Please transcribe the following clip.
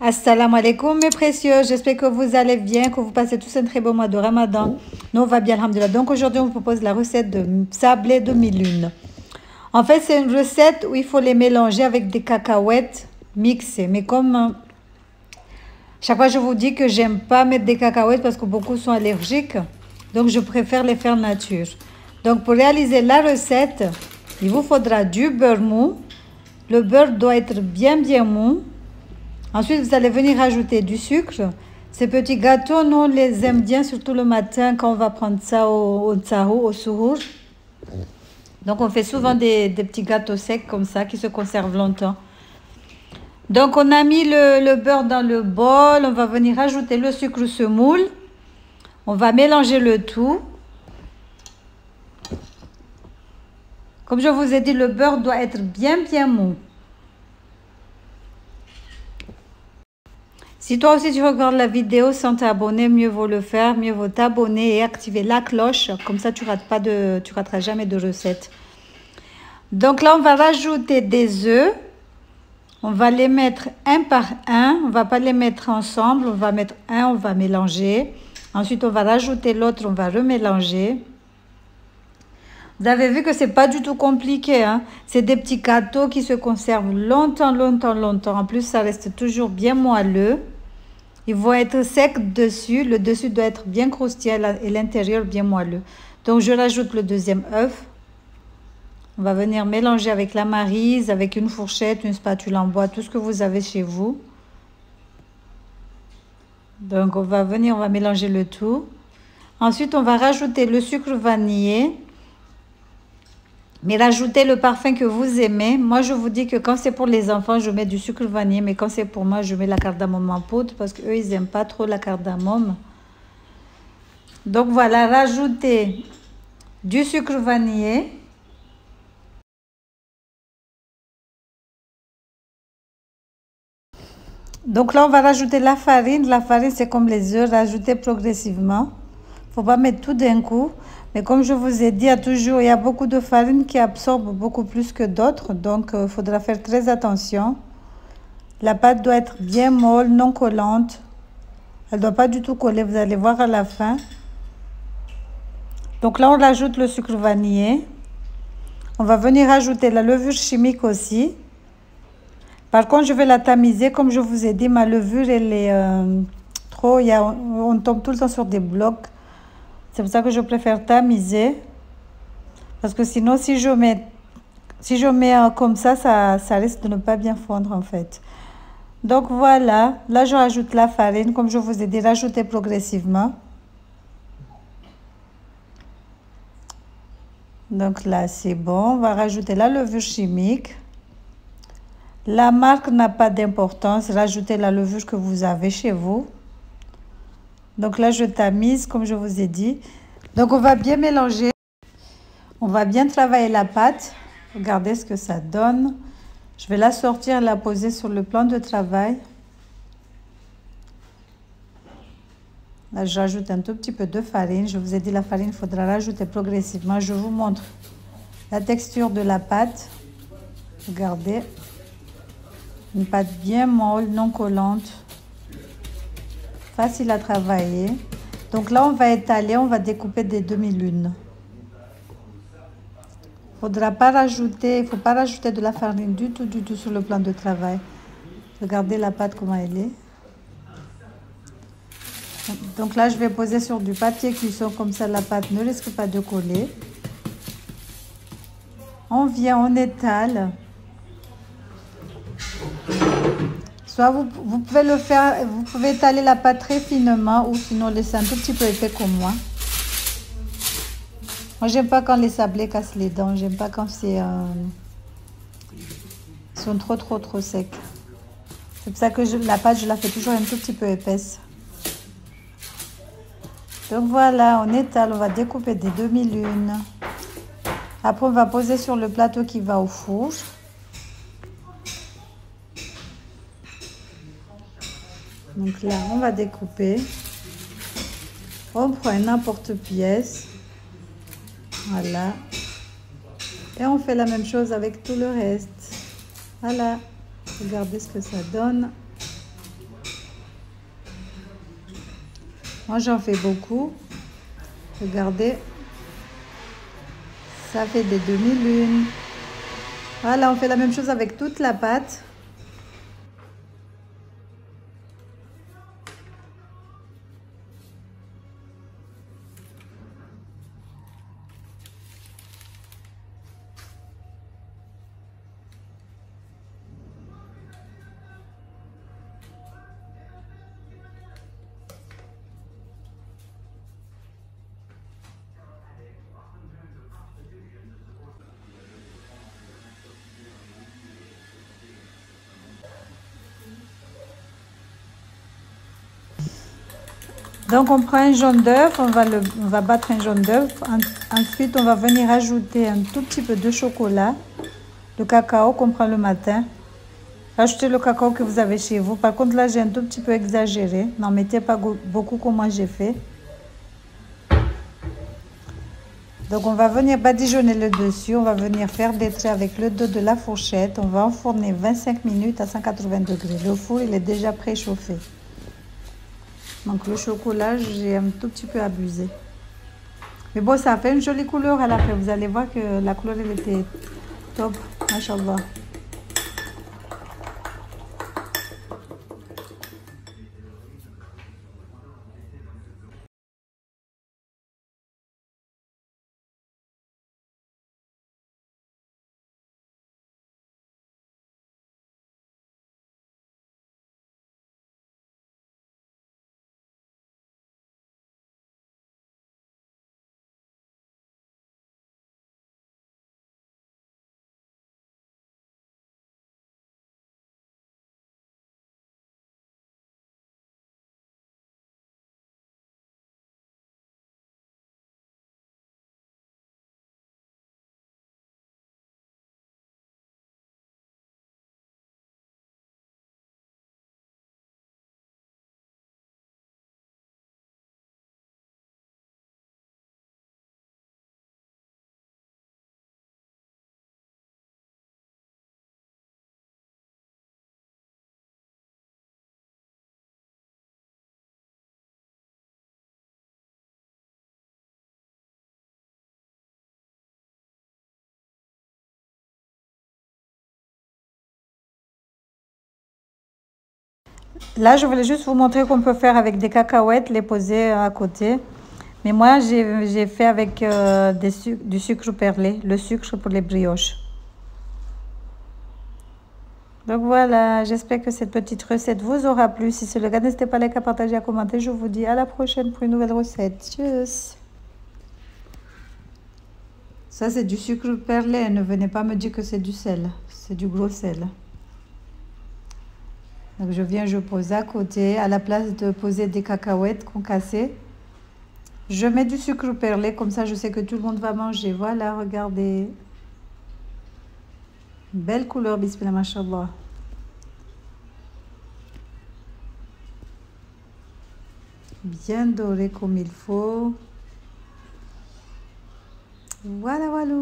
Assalamu alaikum mes précieux, j'espère que vous allez bien, que vous passez tous un très beau mois de Ramadan. Nous on va bien, alhamdoulilah. Donc aujourd'hui on vous propose la recette de sablé de mi-lune. En fait c'est une recette où il faut les mélanger avec des cacahuètes mixées. Mais comme chaque fois je vous dis que j'aime pas mettre des cacahuètes parce que beaucoup sont allergiques. Donc je préfère les faire nature. Donc pour réaliser la recette, il vous faudra du beurre mou. Le beurre doit être bien mou. Ensuite, vous allez venir ajouter du sucre. Ces petits gâteaux, nous on les aime bien, surtout le matin quand on va prendre ça au tsahou, au souhour. Donc, on fait souvent des petits gâteaux secs comme ça qui se conservent longtemps. Donc, on a mis le beurre dans le bol. On va venir ajouter le sucre semoule. On va mélanger le tout. Comme je vous ai dit, le beurre doit être bien mou. Si toi aussi tu regardes la vidéo sans t'abonner, mieux vaut le faire, mieux vaut t'abonner et activer la cloche. Comme ça, tu rateras jamais de recette. Donc là, on va rajouter des œufs. On va les mettre un par un. On ne va pas les mettre ensemble. On va mettre un, on va mélanger. Ensuite, on va rajouter l'autre, on va remélanger. Vous avez vu que c'est pas du tout compliqué, hein? C'est des petits gâteaux qui se conservent longtemps. En plus, ça reste toujours bien moelleux. Ils vont être secs dessus. Le dessus doit être bien croustillant et l'intérieur bien moelleux. Donc, je rajoute le deuxième œuf. On va venir mélanger avec la maryse, avec une fourchette, une spatule en bois, tout ce que vous avez chez vous. Donc, on va mélanger le tout. Ensuite, on va rajouter le sucre vanillé. Mais rajoutez le parfum que vous aimez. Moi, je vous dis que quand c'est pour les enfants, je mets du sucre vanillé. Mais quand c'est pour moi, je mets la cardamome en poudre parce qu'eux, ils n'aiment pas trop la cardamome. Donc voilà, rajoutez du sucre vanillé. Donc là, on va rajouter la farine. La farine, c'est comme les œufs, rajoutez progressivement. Il ne faut pas mettre tout d'un coup. Mais comme je vous ai dit, il y a beaucoup de farine qui absorbe beaucoup plus que d'autres. Donc, il faudra faire très attention. La pâte doit être bien molle, non collante. Elle ne doit pas du tout coller, vous allez voir à la fin. Donc là, on rajoute le sucre vanillé. On va venir ajouter la levure chimique aussi. Par contre, je vais la tamiser. Comme je vous ai dit, ma levure, elle est trop... on tombe tout le temps sur des blocs. C'est pour ça que je préfère tamiser. Parce que sinon, si je mets comme ça risque de ne pas bien fondre en fait. Donc voilà, là je rajoute la farine. Comme je vous ai dit, rajoutez progressivement. Donc là, c'est bon. On va rajouter la levure chimique. La marque n'a pas d'importance. Rajoutez la levure que vous avez chez vous. Donc là, je tamise, comme je vous ai dit. Donc, on va bien mélanger. On va bien travailler la pâte. Regardez ce que ça donne. Je vais la sortir, la poser sur le plan de travail. Là, j'ajoute un tout petit peu de farine. Je vous ai dit, la farine, il faudra rajouter progressivement. Je vous montre la texture de la pâte. Regardez. Une pâte bien molle, non collante. Facile à travailler. Donc là, on va étaler, on va découper des demi-lunes. Il ne faut pas rajouter de la farine du tout sur le plan de travail. Regardez la pâte comment elle est. Donc là, je vais poser sur du papier cuisson, comme ça la pâte ne risque pas de coller. On vient, on étale. Soit vous pouvez le faire, vous pouvez étaler la pâte très finement ou sinon laisser un tout petit peu épais comme moi. Moi, j'aime pas quand les sablés cassent les dents. J'aime pas quand ils sont trop secs. C'est pour ça que la pâte, je la fais toujours un tout petit peu épaisse. Donc voilà, on étale, on va découper des demi-lunes. Après, on va poser sur le plateau qui va au four. Donc là, on va découper. On prend un emporte-pièce. Voilà. Et on fait la même chose avec tout le reste. Voilà. Regardez ce que ça donne. Moi, j'en fais beaucoup. Regardez. Ça fait des demi-lunes. Voilà, on fait la même chose avec toute la pâte. Donc on prend un jaune d'œuf, on va battre un jaune d'œuf. Ensuite on va venir ajouter un tout petit peu de chocolat, le cacao qu'on prend le matin. Ajoutez le cacao que vous avez chez vous. Par contre là j'ai un tout petit peu exagéré, n'en mettez pas beaucoup comme moi j'ai fait. Donc on va venir badigeonner le dessus, on va venir faire des traits avec le dos de la fourchette. On va enfourner 25 minutes à 180 degrés. Le four il est déjà préchauffé. Donc le chocolat, j'ai un tout petit peu abusé. Mais bon, ça fait une jolie couleur à la fin. Vous allez voir que la couleur, elle était top. Machallah. Là, je voulais juste vous montrer qu'on peut faire avec des cacahuètes, les poser à côté. Mais moi, j'ai fait avec du sucre perlé, le sucre pour les brioches. Donc voilà, j'espère que cette petite recette vous aura plu. Si c'est le cas, n'hésitez pas à liker, à partager, à commenter. Je vous dis à la prochaine pour une nouvelle recette. Tchuss! Ça, c'est du sucre perlé. Ne venez pas me dire que c'est du sel. C'est du gros sel. Donc je pose à côté. À la place de poser des cacahuètes concassées, je mets du sucre perlé. Comme ça, je sais que tout le monde va manger. Voilà, regardez. Belle couleur, bismillah, mashallah. Bien doré comme il faut. Voilà, voilà.